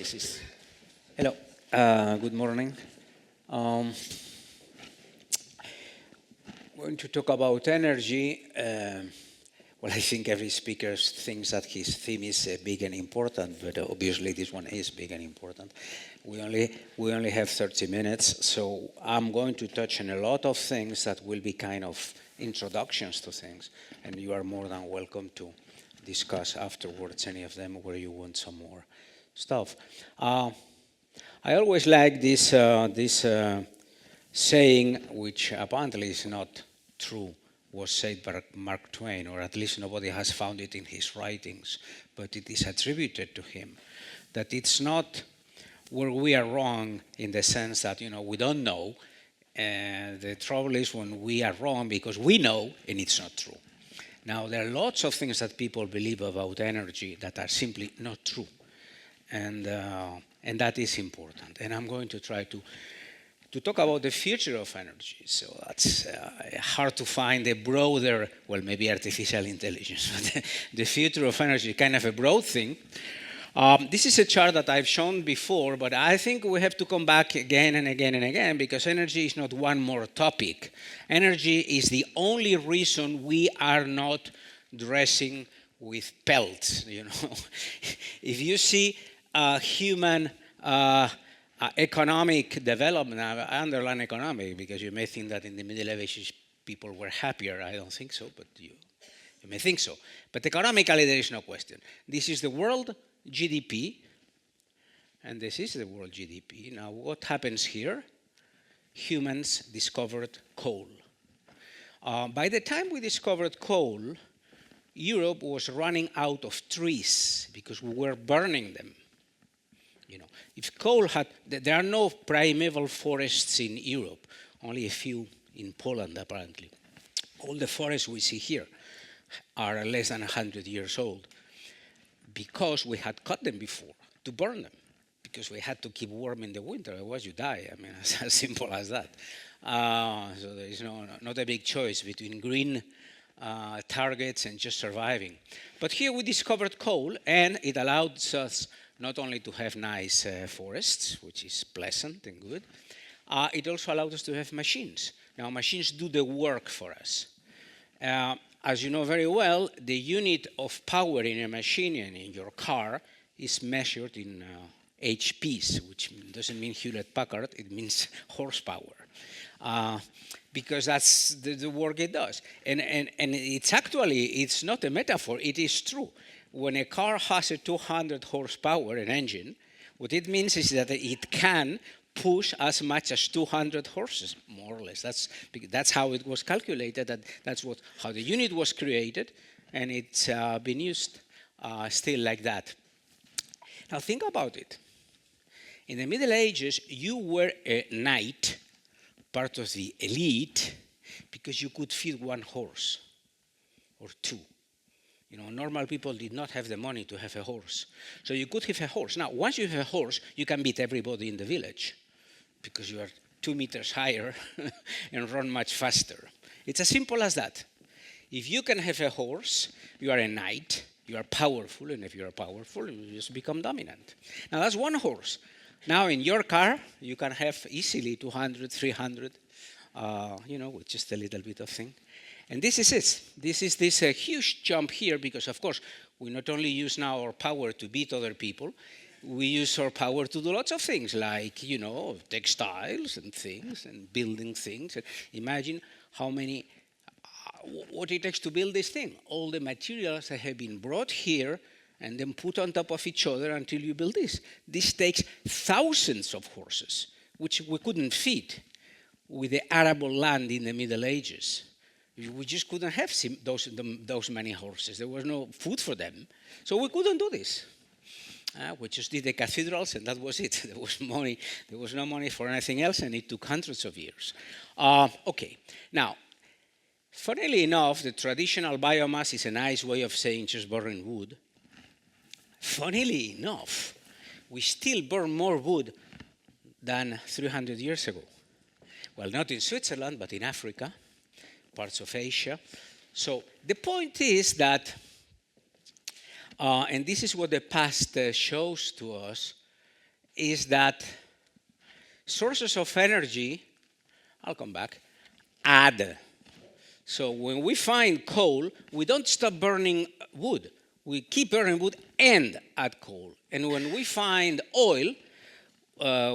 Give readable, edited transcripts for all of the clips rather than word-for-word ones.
This is hello. Good morning. Going to talk about energy. Well, I think every speaker thinks that his theme is big and important, but obviously this one is big and important. We only have 30 minutes, so I'm going to touch on a lot of things that will be kind of introductions to things, and you are more than welcome to discuss afterwards any of them where you want some more stuff. I always like this saying, which apparently is not true, was said by Mark Twain, or at least nobody has found it in his writings, but it is attributed to him, that it's not where we are wrong in the sense that, we don't know. The trouble is when we are wrong because we know and it's not true. Now, there are lots of things that people believe about energy that are simply not true. And that is important. And I'm going to try to talk about the future of energy. So that's hard to find a broader, well, maybe artificial intelligence, but the future of energy is kind of a broad thing. This is a chart that I've shown before, but I think we have to come back again and again and again because energy is not one more topic. Energy is the only reason we are not dressing with pelts. If you see human economic development, I underline economic because you may think that in the Middle Ages people were happier. I don't think so, but you may think so. But economically, there is no question. This is the world GDP, and this is the world GDP. Now, what happens here? Humans discovered coal. By the time we discovered coal, Europe was running out of trees because we were burning them. If coal had, there are no primeval forests in Europe, only a few in Poland apparently. All the forests we see here are less than 100 years old because we had cut them before to burn them, because we had to keep warm in the winter, otherwise you die. I mean, it's as simple as that. So there is not a big choice between green targets and just surviving. But here we discovered coal, and it allowed us not only to have nice forests, which is pleasant and good, it also allowed us to have machines. Now, machines do the work for us. As you know very well, the unit of power in a machine and in your car is measured in HPs, which doesn't mean Hewlett-Packard, it means horsepower. Because that's the work it does. And it's not a metaphor, it is true. When a car has a 200 horsepower, an engine, what it means is that it can push as much as 200 horses, more or less. That's how it was calculated, that's how the unit was created, and it's been used still like that. Now think about it. In the Middle Ages, you were a knight, part of the elite, because you could feed one horse or two. Normal people did not have the money to have a horse. So you could have a horse. Now, once you have a horse, you can beat everybody in the village because you are 2 meters higher and run much faster. It's as simple as that. If you can have a horse, you are a knight, you are powerful, and if you are powerful, you just become dominant. Now, that's one horse. Now, in your car, you can have easily 200, 300, with just a little bit of thing. And this is it. This is this huge jump here because, of course, we not only use now our power to beat other people, we use our power to do lots of things like, textiles and things and building things. And imagine how many, what it takes to build this thing. All the materials that have been brought here and then put on top of each other until you build this. This takes thousands of horses, which we couldn't feed with the arable land in the Middle Ages. We just couldn't have those many horses. There was no food for them. So we couldn't do this. We just did the cathedrals and that was it. There was no money for anything else, and it took hundreds of years. Okay, now, funnily enough, the traditional biomass is a nice way of saying just burning wood. Funnily enough, we still burn more wood than 300 years ago. Well, not in Switzerland, but in Africa, parts of Asia. So the point is that, and this is what the past shows to us, is that sources of energy, I'll come back, add. So when we find coal, we don't stop burning wood. We keep burning wood and add coal. And when we find oil,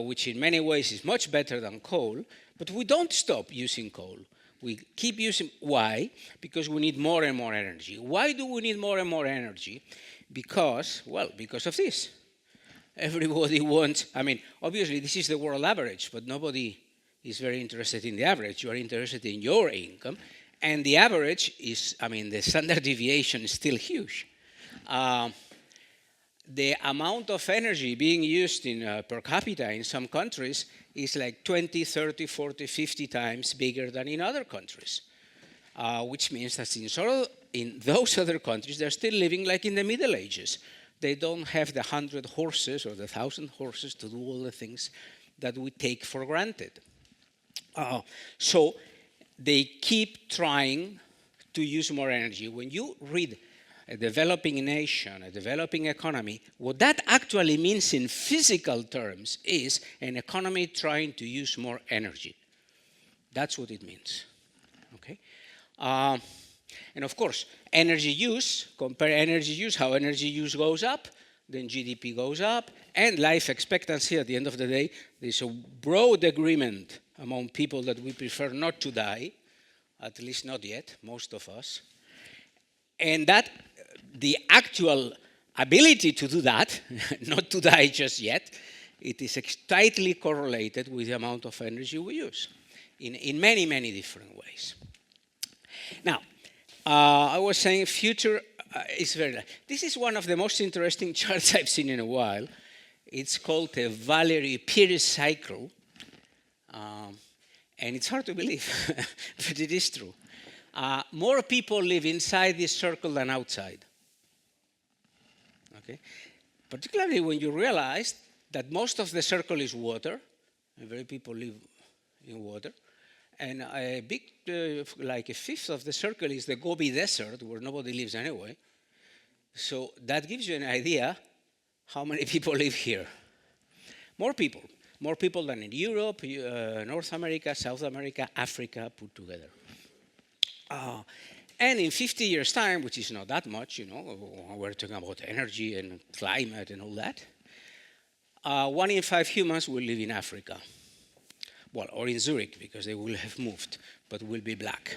which in many ways is much better than coal, but we don't stop using coal. We keep using, why? Because we need more and more energy. Why do we need more and more energy? Because, well, because of this. Everybody wants, I mean, obviously this is the world average, but nobody is very interested in the average. You are interested in your income. And the average is, I mean, the standard deviation is still huge. The amount of energy being used in per capita in some countries is like 20, 30, 40, 50 times bigger than in other countries, which means that in those other countries, they're still living like in the Middle Ages. They don't have the 100 horses or the 1,000 horses to do all the things that we take for granted. So they keep trying to use more energy. When you read a developing nation, a developing economy, what that actually means in physical terms is an economy trying to use more energy. That's what it means. Okay? And of course, energy use, compare energy use, how energy use goes up, then GDP goes up, and life expectancy at the end of the day. There's a broad agreement among people that we prefer not to die, at least not yet, most of us. And that the actual ability to do that, not to die just yet, it is tightly correlated with the amount of energy we use in many, many different ways. Now, I was saying future is very, this is one of the most interesting charts I've seen in a while. It's called a Valery-Pierce cycle. And it's hard to believe, but it is true. More people live inside this circle than outside. Okay? Particularly when you realize that most of the circle is water, and very people live in water, and a big, like a fifth of the circle is the Gobi Desert, where nobody lives anyway. So that gives you an idea how many people live here. More people than in Europe, North America, South America, Africa put together. And in 50 years' time, which is not that much, you know, we're talking about energy and climate and all that, 1 in 5 humans will live in Africa. Well, or in Zurich, because they will have moved, but will be black.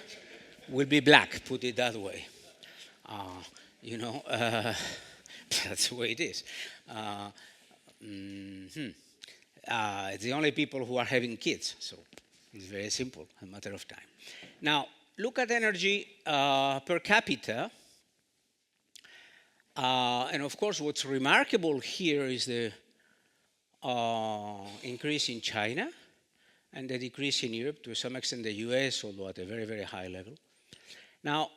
Will be black, put it that way. You know, that's the way it is. It's the only people who are having kids, so it's very simple, a matter of time. Now, look at energy per capita. And of course, what's remarkable here is the increase in China and the decrease in Europe, to some extent the US, although at a very, very high level. Now,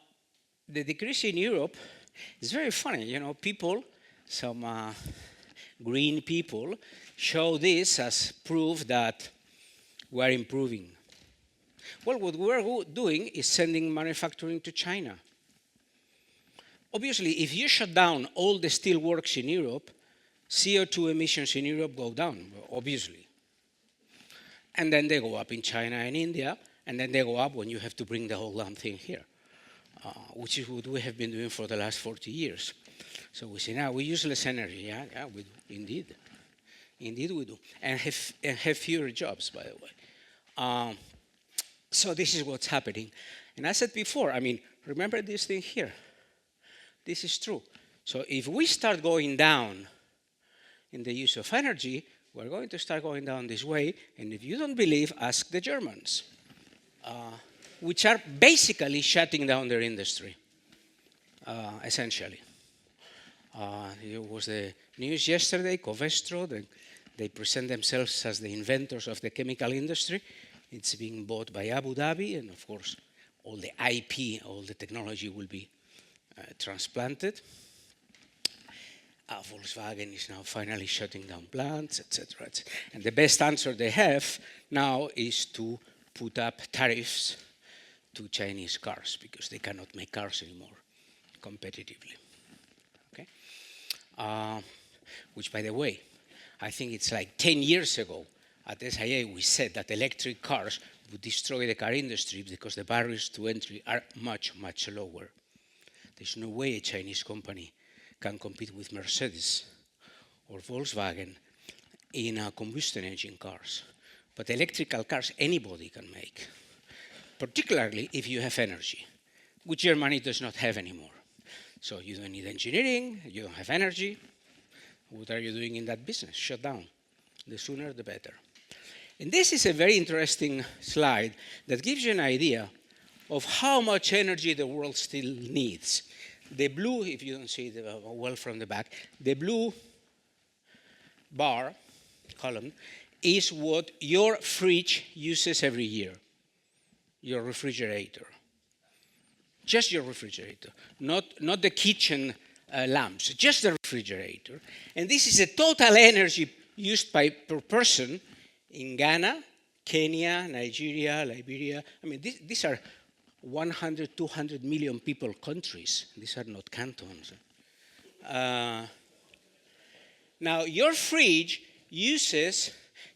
the decrease in Europe is very funny. You know, people, some green people, show this as proof that we're improving. Well, what we're doing is sending manufacturing to China. Obviously, if you shut down all the steel works in Europe, CO2 emissions in Europe go down, obviously. And then they go up in China and India, and then they go up when you have to bring the whole damn thing here, which is what we have been doing for the last 40 years. So we say, now we use less energy. Yeah, we do, indeed. Indeed we do. And have fewer jobs, by the way. So this is what's happening. And I said before, I mean, remember this thing here. This is true. So if we start going down in the use of energy, we're going to start going down this way. And if you don't believe, ask the Germans, which are basically shutting down their industry, essentially. It was the news yesterday, Covestro, they present themselves as the inventors of the chemical industry. It's being bought by Abu Dhabi, and of course, all the IP, all the technology will be transplanted. Volkswagen is now finally shutting down plants, etc. And the best answer they have now is to put up tariffs to Chinese cars, because they cannot make cars anymore competitively. Okay? Which, by the way, I think it's like 10 years ago at SIA, we said that electric cars would destroy the car industry because the barriers to entry are much, much lower. There's no way a Chinese company can compete with Mercedes or Volkswagen in combustion engine cars. But electrical cars, anybody can make, particularly if you have energy, which Germany does not have anymore. So you don't need engineering, you don't have energy. What are you doing in that business? Shut down. The sooner, the better. And this is a very interesting slide that gives you an idea of how much energy the world still needs. The blue, if you don't see it well from the back, the blue bar, column, is what your fridge uses every year, your refrigerator. Just your refrigerator, not the kitchen lamps, just the refrigerator. And this is the total energy used per person in Ghana, Kenya, Nigeria, Liberia. I mean, these are 100, 200 million people countries. These are not cantons. Now, your fridge uses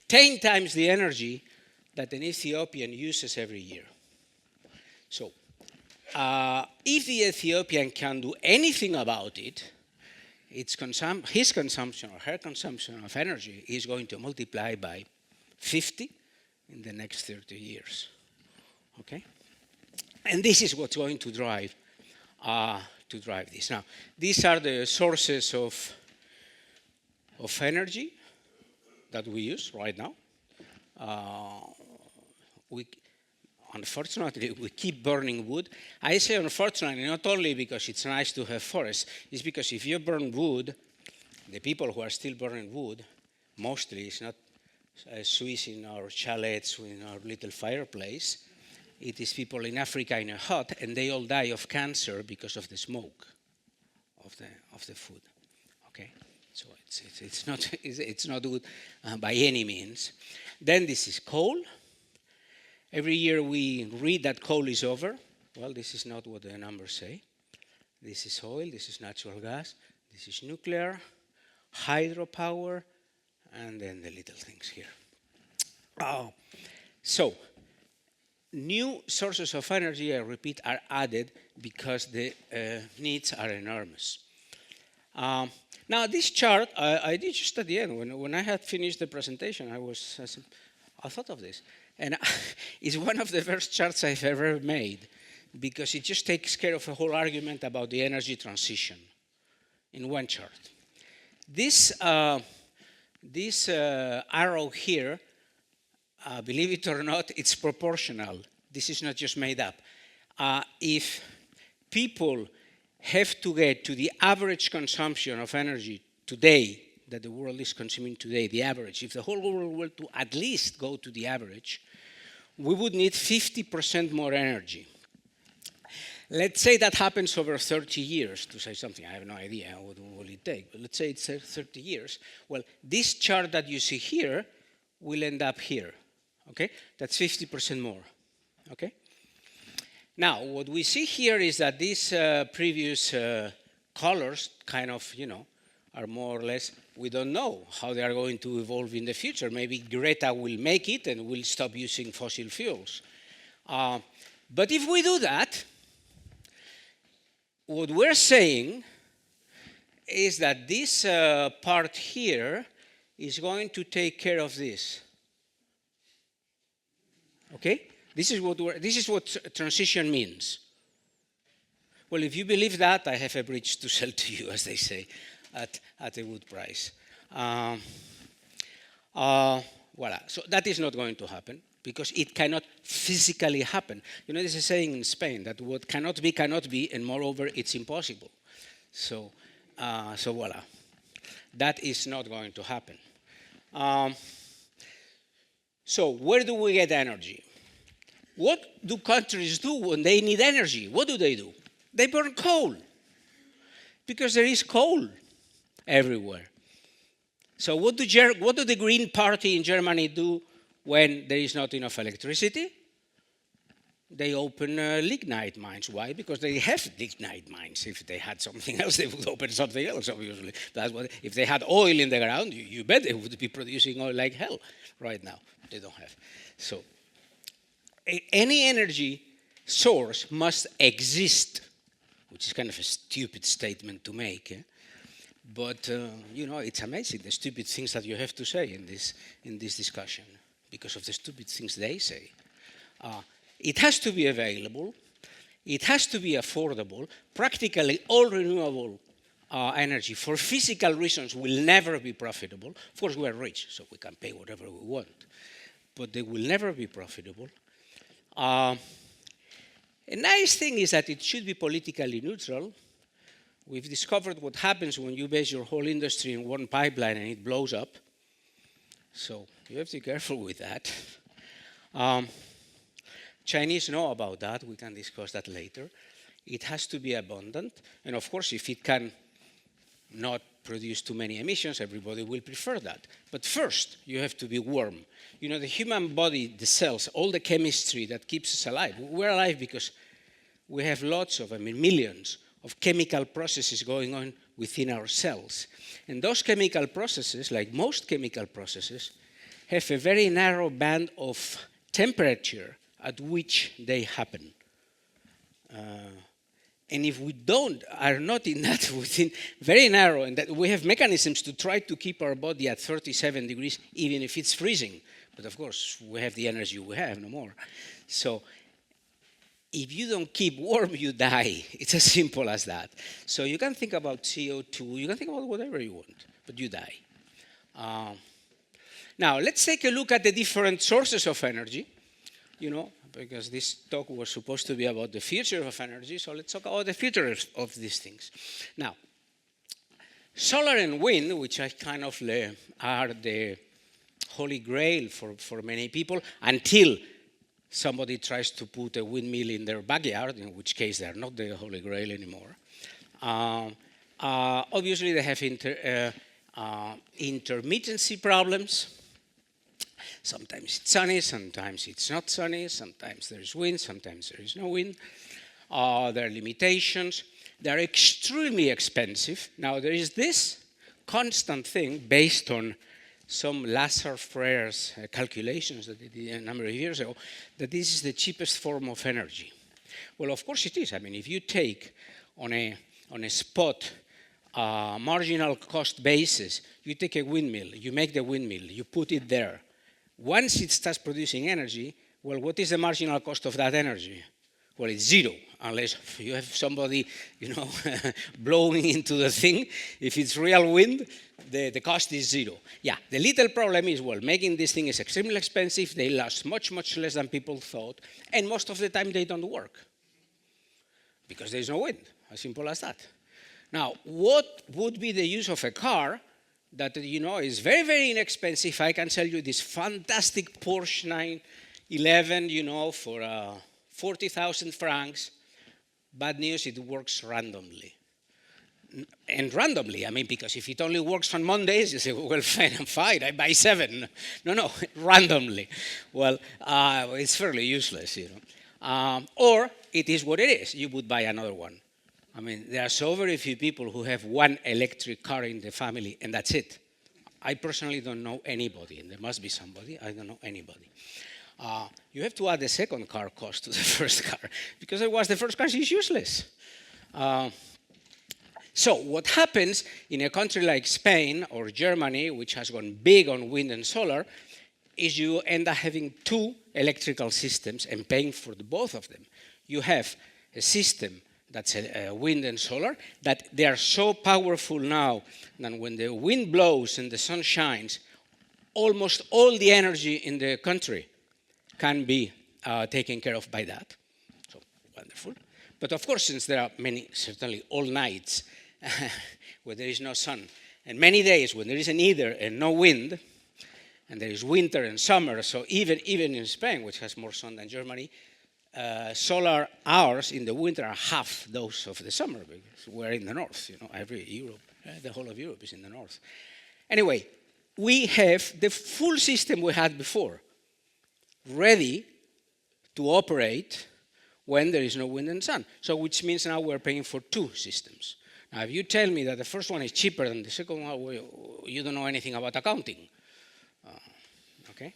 10 times the energy that an Ethiopian uses every year. So, if the Ethiopian can do anything about it, his consumption or her consumption of energy is going to multiply by 50 in the next 30 years. Okay? And this is what's going to drive this. Now, these are the sources of energy that we use right now. Unfortunately, we keep burning wood. I say unfortunately, not only because it's nice to have forests, it's because if you burn wood, the people who are still burning wood, mostly it's not Swiss in our chalets, in our little fireplace. It is people in Africa in a hut, and they all die of cancer because of the smoke of the food. Okay, so it's not good by any means. Then this is coal. Every year we read that coal is over. Well, this is not what the numbers say. This is oil, this is natural gas, this is nuclear, hydropower, and then the little things here. So, new sources of energy, I repeat, are added because the needs are enormous. Now, this chart, I did just at the end. When I had finished the presentation, I thought of this. And it's one of the first charts I've ever made because it just takes care of a whole argument about the energy transition in one chart. This arrow here, believe it or not, it's proportional. This is not just made up. If people have to get to the average consumption of energy today that the world is consuming today, the average, if the whole world were to at least go to the average, we would need 50% more energy. Let's say that happens over 30 years, to say something. I have no idea what will it take, but let's say it's 30 years. Well, this chart that you see here will end up here, okay? That's 50% more, okay? Now, what we see here is that these previous colors kind of, are more or less, we don't know how they are going to evolve in the future. Maybe Greta will make it and we'll stop using fossil fuels. But if we do that, what we're saying is that this part here is going to take care of this. Okay? This is what transition means. Well, if you believe that, I have a bridge to sell to you, as they say, at a good price. Voila. So that is not going to happen because it cannot physically happen. There's a saying in Spain that what cannot be, and moreover, it's impossible. So voila. That is not going to happen. So where do we get energy? What do countries do when they need energy? What do? They burn coal because there is coal everywhere. So what do the Green Party in Germany do when there is not enough electricity? they open lignite mines. Why? Because they have lignite mines. If they had something else, they would open something else, obviously. That's what, if they had oil in the ground, you bet they would be producing oil like hell right now. They don't have. So any energy source must exist, which is kind of a stupid statement to make. But, it's amazing, the stupid things that you have to say in this discussion because of the stupid things they say. It has to be available. It has to be affordable. Practically all renewable energy, for physical reasons, will never be profitable. Of course, we are rich, so we can pay whatever we want. But they will never be profitable. A nice thing is that it should be politically neutral. We've discovered what happens when you base your whole industry in one pipeline and it blows up. So you have to be careful with that. Chinese know about that. We can discuss that later. It has to be abundant. And of course, if it can not produce too many emissions, everybody will prefer that. But first, you have to be warm. The human body, the cells, all the chemistry that keeps us alive. We're alive because we have lots of, millions of chemical processes going on within our cells. And those chemical processes, like most chemical processes, have a very narrow band of temperature at which they happen. And if we are not in that within very narrow, and that we have mechanisms to try to keep our body at 37 degrees, even if it's freezing. But of course, we have the energy we have, no more. So if you don't keep warm, you die. It's as simple as that. So you can think about CO2, you can think about whatever you want, but you die. Now, let's take a look at the different sources of energy, because this talk was supposed to be about the future of energy, so let's talk about the future of these things. Now, solar and wind, which are kind of are the holy grail for many people, until somebody tries to put a windmill in their backyard, in which case they're not the holy grail anymore. Obviously, they have intermittency problems. Sometimes it's sunny, sometimes it's not sunny, sometimes there is wind, sometimes there is no wind. There are limitations. They're extremely expensive. Now, there is this constant thing based on some Lazar-Frere's calculations that they did a number of years ago, that this is the cheapest form of energy. Well, of course it is. If you take on a spot marginal cost basis, you take a windmill, you make the windmill, you put it there. Once it starts producing energy, well, what is the marginal cost of that energy? Well, it's zero, unless you have somebody, blowing into the thing. If it's real wind, the cost is zero. Yeah, the little problem is, well, making this thing is extremely expensive. They last much, much less than people thought. And most of the time, they don't work because there's no wind, as simple as that. Now, what would be the use of a car that, is very, very inexpensive? I can sell you this fantastic Porsche 911, for 40,000 francs. Bad news, it works randomly. And randomly, because if it only works on Mondays, you say, well, fine, I'm fine, I buy 7. No, randomly. Well, it's fairly useless, Or it is what it is. You would buy another one. There are so very few people who have one electric car in the family, and that's it. I personally don't know anybody, and there must be somebody. I don't know anybody. You have to add the second car cost to the first car, because otherwise the first car is useless. So what happens in a country like Spain or Germany, which has gone big on wind and solar, is you end up having 2 electrical systems and paying for both of them. You have a system that's wind and solar, that they are so powerful now that when the wind blows and the sun shines, almost all the energy in the country can be taken care of by that. So, wonderful. But of course, since there are many, certainly all nights where there is no sun, and many days when there is neither and no wind, and there is winter and summer, so even in Spain, which has more sun than Germany, solar hours in the winter are half those of the summer, because we're in the north, the whole of Europe is in the north. Anyway, we have the full system we had before, ready to operate when there is no wind and sun. So which means now we're paying for two systems. Now, if you tell me that the first one is cheaper than the second one, well, you don't know anything about accounting. Okay?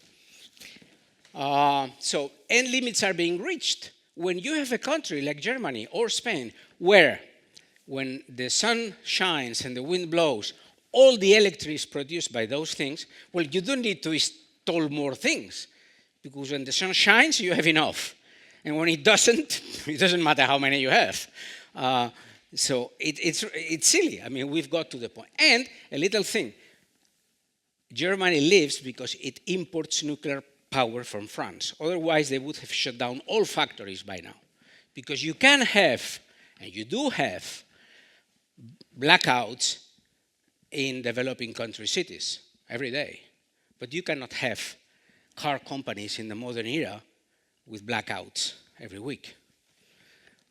So end limits are being reached. When you have a country like Germany or Spain, where when the sun shines and the wind blows, all the electricity is produced by those things, well, you don't need to install more things, because when the sun shines, you have enough. And when it doesn't matter how many you have. So it's silly. I mean, we've got to the point. And a little thing, Germany lives because it imports nuclear power from France. Otherwise, they would have shut down all factories by now. Because you can have, and you do have, blackouts in developing country cities every day. But you cannot have car companies in the modern era with blackouts every week.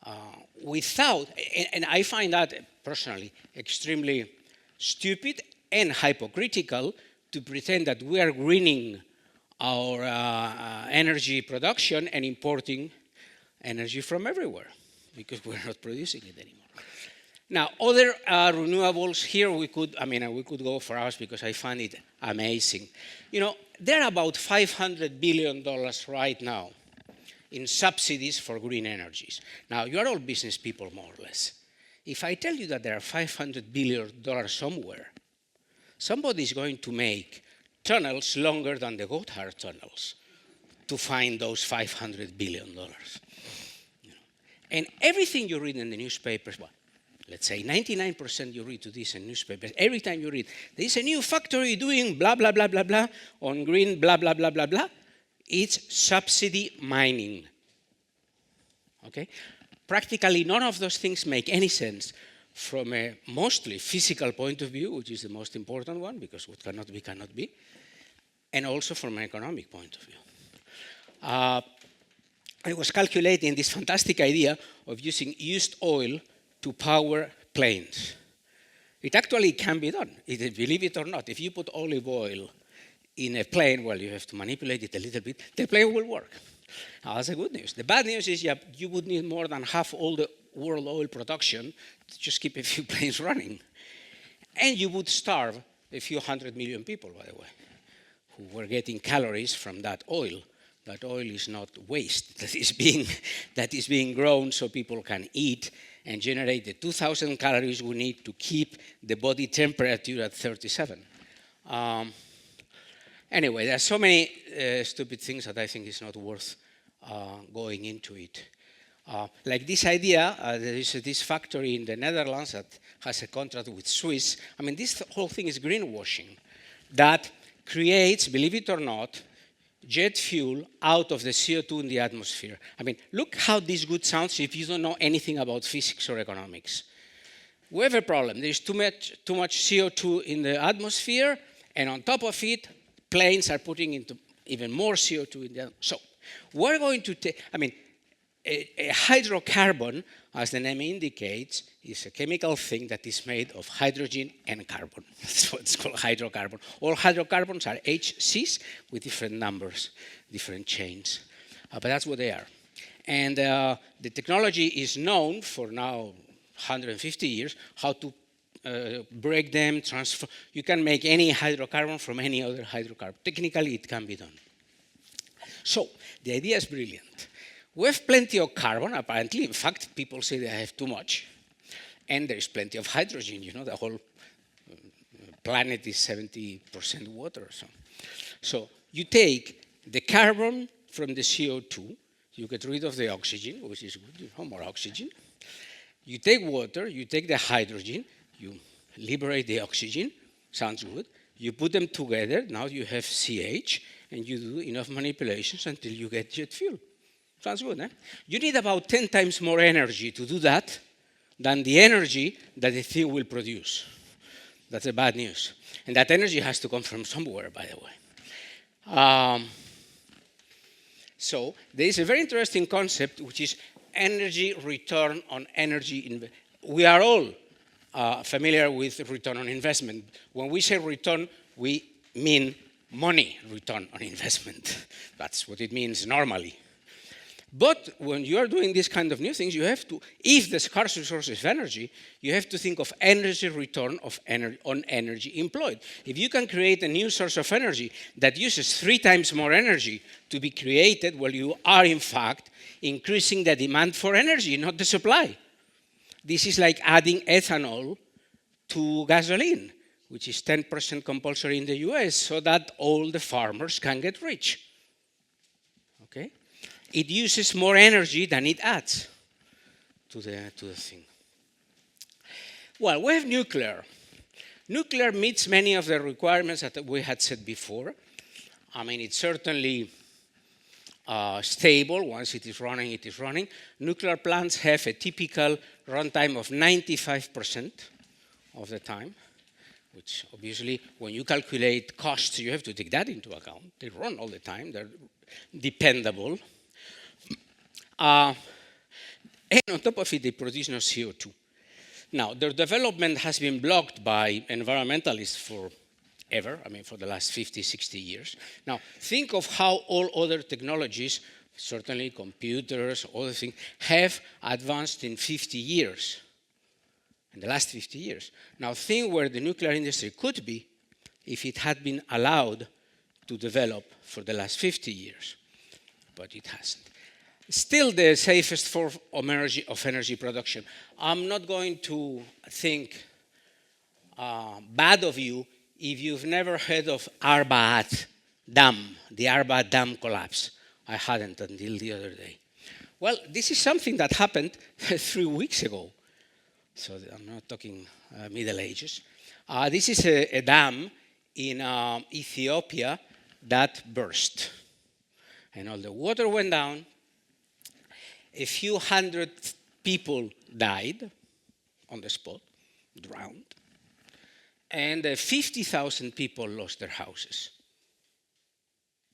And I find that personally extremely stupid and hypocritical to pretend that we are greening our energy production and importing energy from everywhere, because we're not producing it anymore. Now, other renewables, here we could go for hours because I find it amazing. You know, there are about $500 billion right now in subsidies for green energies. Now, you're all business people, more or less. If I tell you that there are $500 billion somewhere, somebody's going to make tunnels longer than the Gotthard tunnels to find those $500 billion. You know. And everything you read in the newspapers, well, let's say 99% you read to this in newspapers, every time you read, there's a new factory doing blah, blah, blah, blah, blah, on green, blah, blah, blah, blah, blah. It's subsidy mining. Okay? Practically none of those things make any sense from a mostly physical point of view, which is the most important one, because what cannot be, cannot be, and also from an economic point of view. I was calculating this fantastic idea of using used oil to power planes. It actually can be done, believe it or not. If you put olive oil in a plane, well, you have to manipulate it a little bit, the plane will work. Now, that's the good news. The bad news is you would need more than half all the world oil production to just keep a few planes running. And you would starve a few 100 million people, by the way, who were getting calories from that oil. That oil is not waste, that is being grown so people can eat and generate the 2,000 calories we need to keep the body temperature at 37. Anyway, there are so many stupid things that I think it's not worth going into it. Like this idea, there is this factory in the Netherlands that has a contract with Swiss. I mean, this whole thing is greenwashing that creates, believe it or not, jet fuel out of the CO2 in the atmosphere. I mean, look how this good sounds if you don't know anything about physics or economics. We have a problem. There's too much CO2 in the atmosphere, and on top of it, planes are putting into even more CO2 in the atmosphere. So we're going to take, a hydrocarbon, as the name indicates, is a chemical thing that is made of hydrogen and carbon. That's what it's called, hydrocarbon. All hydrocarbons are HCs with different numbers, different chains. But that's what they are. And the technology is known for now 150 years, how to break them, transfer. You can make any hydrocarbon from any other hydrocarbon. Technically, it can be done. So the idea is brilliant. We have plenty of carbon, apparently. In fact, people say they have too much. And there is plenty of hydrogen. You know, the whole planet is 70% water or so. So you take the carbon from the CO2, you get rid of the oxygen, which is good, you know, more oxygen. You take water, you take the hydrogen, you liberate the oxygen, sounds good. You put them together, now you have CH, and you do enough manipulations until you get jet fuel. Sounds good, eh? You need about 10 times more energy to do that than the energy that the thing will produce. That's the bad news. And that energy has to come from somewhere, by the way. So there is a very interesting concept, which is energy return on energy. We are all familiar with return on investment. When we say return, we mean money return on investment. That's what it means normally. But when you are doing these kind of new things, you have to, if the scarce resource is energy, you have to think of energy return on energy employed. If you can create a new source of energy that uses 3 times more energy to be created, well, you are in fact increasing the demand for energy, not the supply. This is like adding ethanol to gasoline, which is 10% compulsory in the US, so that all the farmers can get rich. Okay? It uses more energy than it adds to the thing. Well, we have nuclear. Nuclear meets many of the requirements that we had said before. I mean, it's certainly stable. Once it is running, it is running. Nuclear plants have a typical runtime of 95% of the time, which obviously, when you calculate costs, you have to take that into account. They run all the time. They're dependable. And on top of it, they produce no CO2. Now, their development has been blocked by environmentalists forever, I mean, for the last 50, 60 years. Now, think of how all other technologies, certainly computers, other things, have advanced in 50 years, in the last 50 years. Now, think where the nuclear industry could be if it had been allowed to develop for the last 50 years, but it hasn't. Still the safest form of energy production. I'm not going to think bad of you if you've never heard of Arbat Dam, the Arbat Dam collapse. I hadn't until the other day. Well, this is something that happened 3 weeks ago. So I'm not talking Middle Ages. This is a dam in Ethiopia that burst. And all the water went down. A few hundred people died on the spot, drowned, and 50,000 people lost their houses.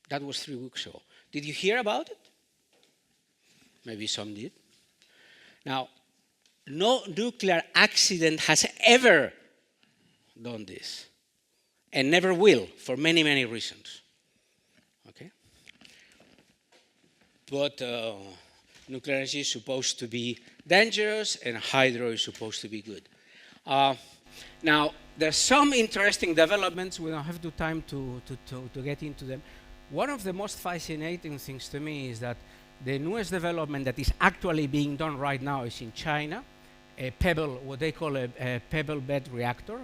That was 3 weeks ago. Did you hear about it? Maybe some did. Now, no nuclear accident has ever done this, and never will, for many, many reasons. Okay? But nuclear energy is supposed to be dangerous, and hydro is supposed to be good. Now, there's some interesting developments. We don't have the time to get into them. One of the most fascinating things to me is that the newest development that is actually being done right now is in China, a pebble, what they call a pebble bed reactor.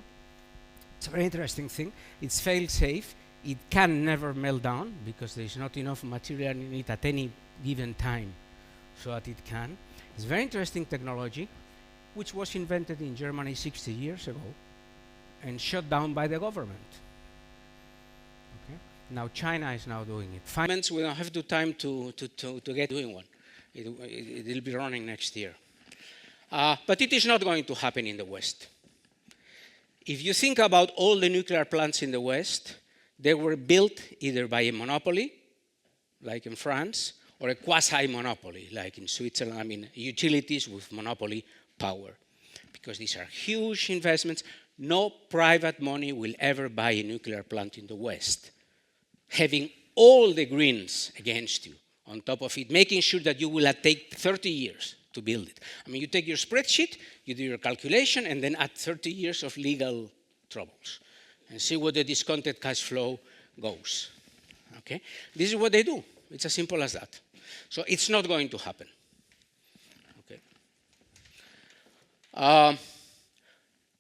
It's a very interesting thing. It's fail-safe. It can never melt down because there's not enough material in it at any given time so that it can. It's very interesting technology, which was invented in Germany 60 years ago and shut down by the government. Okay? Now China is now doing it. We don't have the time to get doing one. It will be running next year. But it is not going to happen in the West. If you think about all the nuclear plants in the West, they were built either by a monopoly, like in France, or a quasi-monopoly, like in Switzerland, I mean, utilities with monopoly power. Because these are huge investments. No private money will ever buy a nuclear plant in the West, having all the greens against you on top of it, making sure that you will take 30 years to build it. I mean, you take your spreadsheet, you do your calculation, and then add 30 years of legal troubles and see what the discounted cash flow goes. Okay? This is what they do. It's as simple as that. So it's not going to happen. Okay.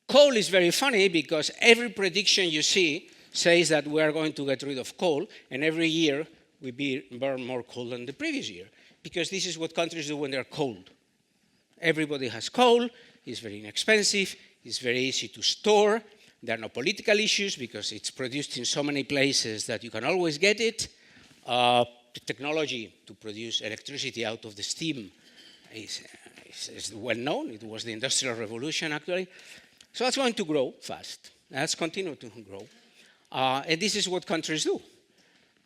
Coal is very funny because every prediction you see says that we are going to get rid of coal, and every year we burn more coal than the previous year, because this is what countries do when they're cold. Everybody has coal, it's very inexpensive, it's very easy to store, there are no political issues because it's produced in so many places that you can always get it. The technology to produce electricity out of the steam is well known. It was the Industrial Revolution, actually. So that's going to grow fast. That's continue to grow. And this is what countries do.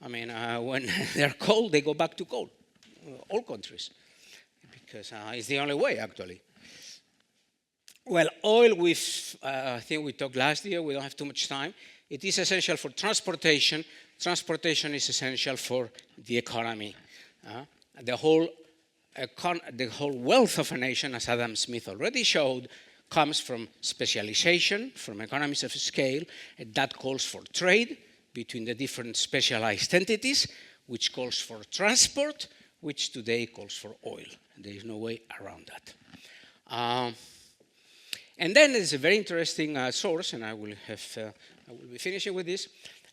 I mean, when they're cold, they go back to coal. All countries. Because it's the only way, actually. Well, oil, I think we talked last year. We don't have too much time. It is essential for transportation. Transportation is essential for the economy. The whole the whole wealth of a nation, as Adam Smith already showed, comes from specialization, from economies of scale, and that calls for trade between the different specialized entities, which calls for transport, which today calls for oil. There is no way around that. And then there's a very interesting source, and I will be finishing with this,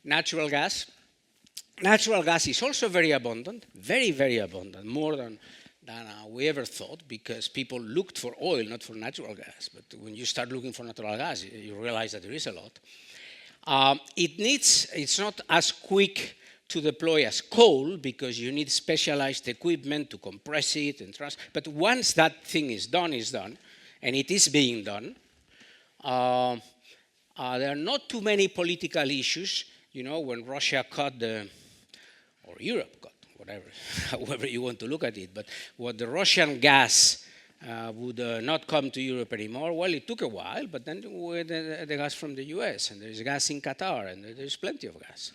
natural gas. Natural gas is also very abundant, very, very abundant, more than we ever thought, because people looked for oil, not for natural gas. But when you start looking for natural gas, you realize that there is a lot. It's not as quick to deploy as coal, because you need specialized equipment to compress it and but once that thing is done, and it is being done. There are not too many political issues. You know, when Russia cut or Europe cut, whatever, however you want to look at it, but what the Russian gas would not come to Europe anymore, well, it took a while, but then we had the gas from the US, and there's gas in Qatar, and there's plenty of gas.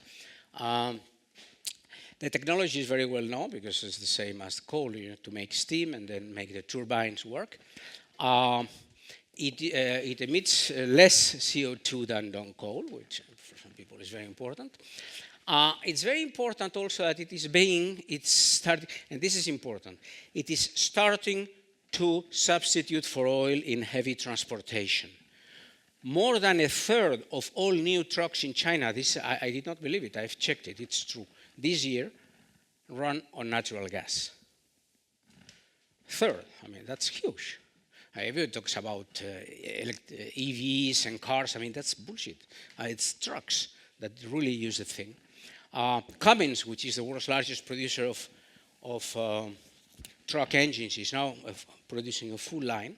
The technology is very well known, because it's the same as coal, you know, to make steam and then make the turbines work. It emits less CO2 than coal, which for some people is very important. It's very important also that it's starting, and this is important, it is starting to substitute for oil in heavy transportation. More than a third of all new trucks in China, I did not believe it, I've checked it, it's true, this year run on natural gas. Third, I mean, that's huge. Everyone talks about EVs and cars. I mean, that's bullshit. It's trucks that really use the thing. Cummins, which is the world's largest producer of truck engines, is now producing a full line.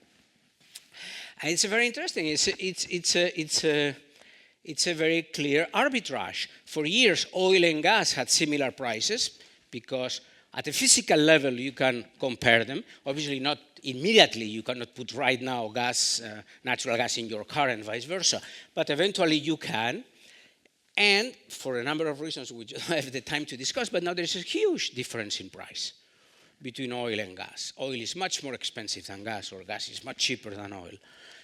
And it's very interesting. It's a very clear arbitrage. For years, oil and gas had similar prices, because at a physical level, you can compare them. Obviously, not immediately. You cannot put right now natural gas in your car and vice versa. But eventually, you can. And for a number of reasons, we don't have the time to discuss, but now there's a huge difference in price between oil and gas. Oil is much more expensive than gas, or gas is much cheaper than oil.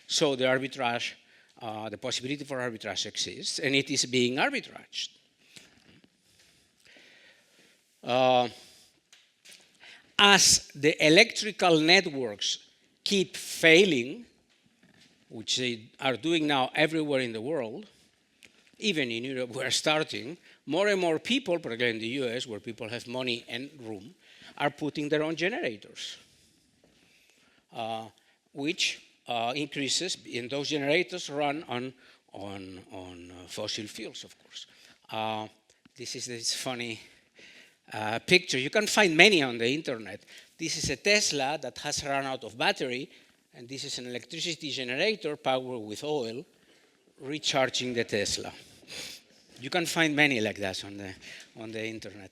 So the arbitrage, the possibility for arbitrage exists, and it is being arbitraged. As the electrical networks keep failing, which they are doing now everywhere in the world, even in Europe we're starting, more and more people, particularly in the US, where people have money and room, are putting their own generators, which increases, and those generators run on fossil fuels, of course. This is this funny picture. You can find many on the internet. This is a Tesla that has run out of battery, and this is an electricity generator powered with oil recharging the Tesla. You can find many like that on the internet.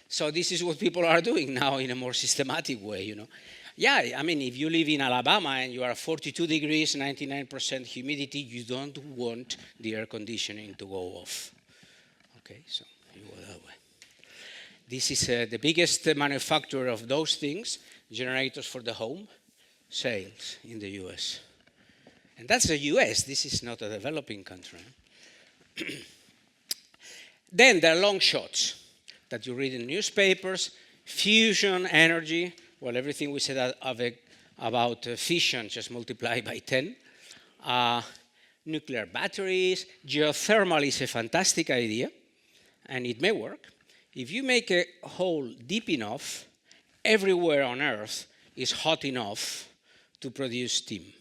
So this is what people are doing now in a more systematic way, you know. Yeah, I mean, if you live in Alabama and you are 42 degrees, 99% humidity, you don't want the air conditioning to go off. Okay, so you go that way. This is the biggest manufacturer of those things, generators for the home, sales in the US. And that's the US, this is not a developing country. Then there are long shots that you read in newspapers, fusion energy, well, everything we said about fission just multiply by 10. Nuclear batteries, geothermal is a fantastic idea, and it may work. If you make a hole deep enough, everywhere on Earth is hot enough to produce steam.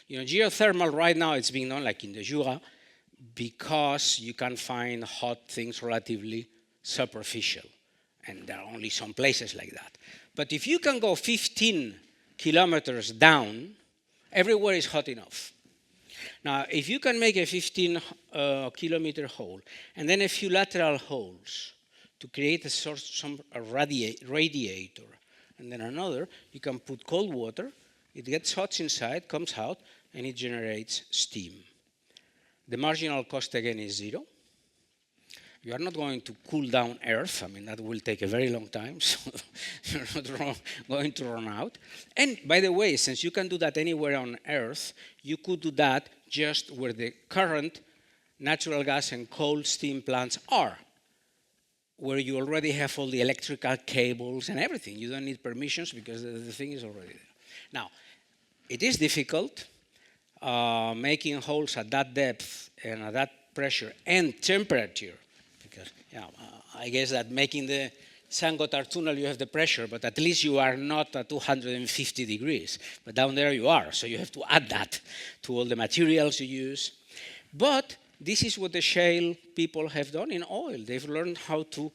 You know, geothermal right now, it's being done like in the Jura, because you can find hot things relatively superficial. And there are only some places like that. But if you can go 15 kilometers down, everywhere is hot enough. Now, if you can make a 15-kilometer hole, and then a few lateral holes to create a radiator, and then another, you can put cold water, it gets hot inside, comes out, and it generates steam. The marginal cost, again, is zero. You are not going to cool down Earth. I mean, that will take a very long time, so you're not going to run out. And by the way, since you can do that anywhere on Earth, you could do that just where the current natural gas and coal steam plants are, where you already have all the electrical cables and everything. You don't need permissions because the thing is already there. Now, it is difficult making holes at that depth and at that pressure and temperature, because I guess that making the San Gotthard tunnel, you have the pressure, but at least you are not at 250 degrees. But down there you are, so you have to add that to all the materials you use. But this is what the shale people have done in oil. They've learned how to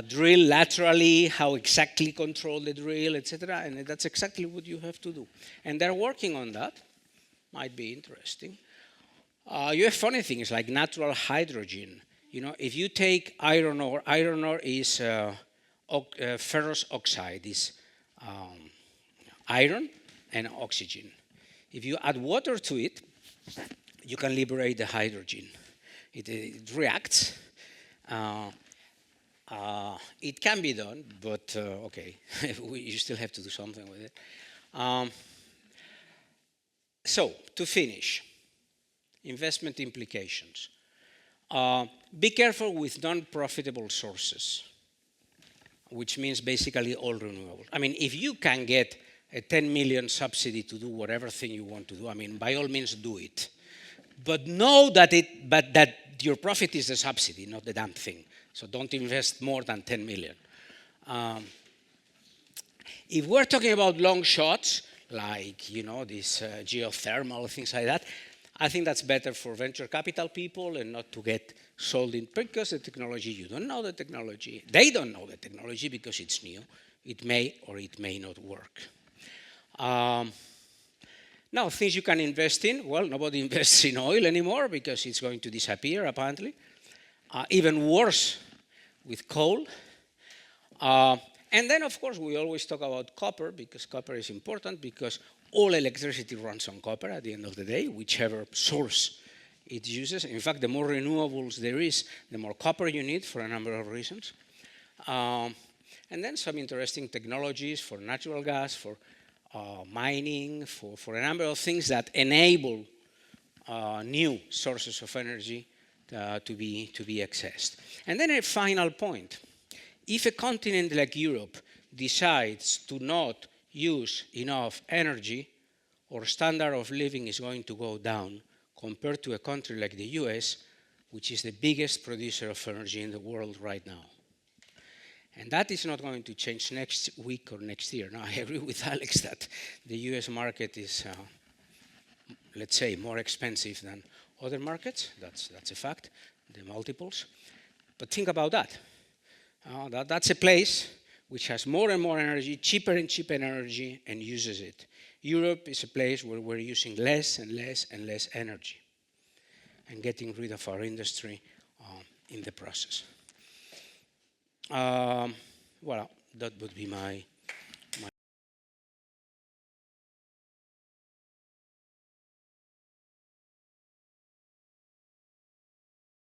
drill laterally, how exactly control the drill, etc. And that's exactly what you have to do. And they're working on that. Might be interesting. You have funny things like natural hydrogen. You know, if you take iron ore is ferrous oxide, is iron and oxygen. If you add water to it, you can liberate the hydrogen. It reacts. It can be done, but okay, you still have to do something with it. So, to finish, investment implications. Be careful with non-profitable sources, which means basically all renewables. I mean, if you can get a 10 million subsidy to do whatever thing you want to do, I mean, by all means do it. But know that that your profit is the subsidy, not the damn thing. So don't invest more than 10 million. If we're talking about long shots, like, you know, these geothermal, things like that, I think that's better for venture capital people and not to get sold in, because the technology, you don't know the technology. They don't know the technology because it's new. It may or it may not work. Now, things you can invest in. Well, nobody invests in oil anymore because it's going to disappear, apparently. Even worse with coal. And then, of course, we always talk about copper, because copper is important, because all electricity runs on copper at the end of the day, whichever source it uses. In fact, the more renewables there is, the more copper you need for a number of reasons. And then some interesting technologies for natural gas, for mining, for a number of things that enable new sources of energy to be accessed. And then a final point. If a continent like Europe decides to not use enough energy, our standard of living is going to go down compared to a country like the US, which is the biggest producer of energy in the world right now. And that is not going to change next week or next year. Now, I agree with Alex that the US market is, let's say, more expensive than other markets. That's a fact, the multiples. But think about that. That's a place which has more and more energy, cheaper and cheaper energy, and uses it. Europe is a place where we're using less and less and less energy and getting rid of our industry in the process. Well, that would be my